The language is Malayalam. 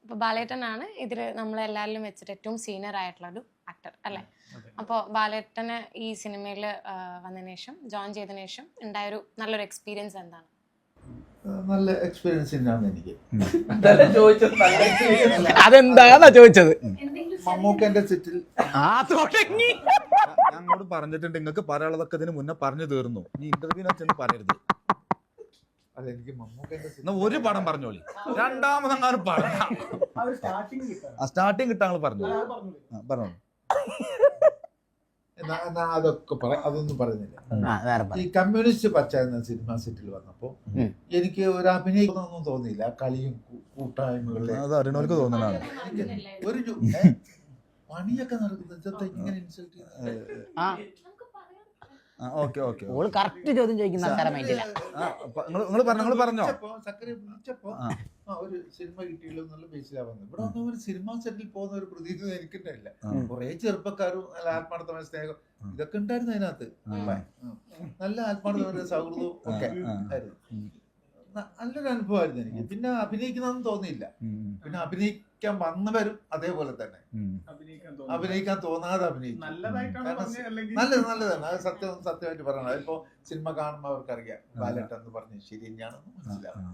അപ്പൊ ബാലേട്ടനാണ് ഇതിൽ നമ്മളെല്ലാവരിലും വെച്ചിട്ട് ഏറ്റവും സീനിയർ ആയിട്ടുള്ള ഒരു ആക്ടർ അല്ലേ? അപ്പോൾ ബാലേട്ടന് ഈ സിനിമയിൽ വന്നതിന് ശേഷം ജോയിൻ ചെയ്തതിനു ശേഷം ഉണ്ടായൊരു നല്ലൊരു എക്സ്പീരിയൻസ് എന്താണ്? നല്ല എക്സ്പീരിയൻസ് തന്നെയാണ് എനിക്ക്. അതെന്താന്നാ ചോദിച്ചത്. മമ്മൂക്കന്റെ സെറ്റിൽ ഞങ്ങളോട് പറഞ്ഞിട്ടുണ്ട് നിങ്ങൾക്ക് പറയാനുള്ളതൊക്കെ ഇതിന് മുന്നേ പറഞ്ഞു തീർന്നു. ഈ ഇന്റർവ്യൂവിനകത്ത് പറയരുത്. അല്ല, എനിക്ക് മമ്മൂക്കന്റെ എന്നാ ഒരു പടം പറഞ്ഞോളി, രണ്ടാമതെങ്ങാനും പറയാം. സ്റ്റാർട്ടിങ് കിട്ടാൻ പറഞ്ഞു പറഞ്ഞോളൂ. അതൊക്കെ അതൊന്നും പറയുന്നില്ല. ഈ കമ്മ്യൂണിസ്റ്റ് പച്ച എന്ന സിനിമ സെറ്റിൽ വന്നപ്പോ എനിക്ക് ഒരു അഭിനയിക്കുന്നൊന്നും തോന്നിയില്ല. കളിയും കൂട്ടായ്മകളിലെ അത് അറിയണവർക്ക് തോന്നുന്നതാണ്. ഒരു പണിയൊക്കെ നടക്കുന്നത് ഇങ്ങനെ ഇൻസൾട്ട് കറക്റ്റ് ചോദ്യം ചോദിക്കുന്ന നിങ്ങൾ പറഞ്ഞോ. സക്കരെ വിളിച്ചപ്പോ ഒരു സിനിമ കിട്ടിയല്ലോ എന്നുള്ള ബേസിലാ വന്നത്. ഇവിടെ വന്ന ഒരു സിനിമ സെറ്റിൽ പോകുന്ന ഒരു പ്രതീക്ഷ എനിക്കുണ്ടായില്ല. കുറെ ചെറുപ്പക്കാരും നല്ല ആത്മാർത്ഥമായ സ്നേഹം ഇതൊക്കെ ഉണ്ടായിരുന്നു അതിനകത്ത്. നല്ല ആത്മാർത്ഥമായ സൗഹൃദവും ഒക്കെ ആയിരുന്നു. നല്ലൊരു അനുഭവമായിരുന്നു എനിക്ക്. പിന്നെ അഭിനയിക്കുന്നതൊന്നും തോന്നിയില്ല. പിന്നെ അഭിനയിക്കാൻ വന്നവരും അതേപോലെ തന്നെ അഭിനയിക്കാൻ തോന്നാതെ അഭിനയിക്കും. നല്ലതാണ്. അത് സത്യമായിട്ട് പറയണം. അതിപ്പോ സിനിമ കാണുമ്പോൾ അവർക്കറിയാം ബാലേട്ടൻ എന്ന് പറഞ്ഞ് ശരി തന്നെയാണെന്ന് മനസ്സിലാവും.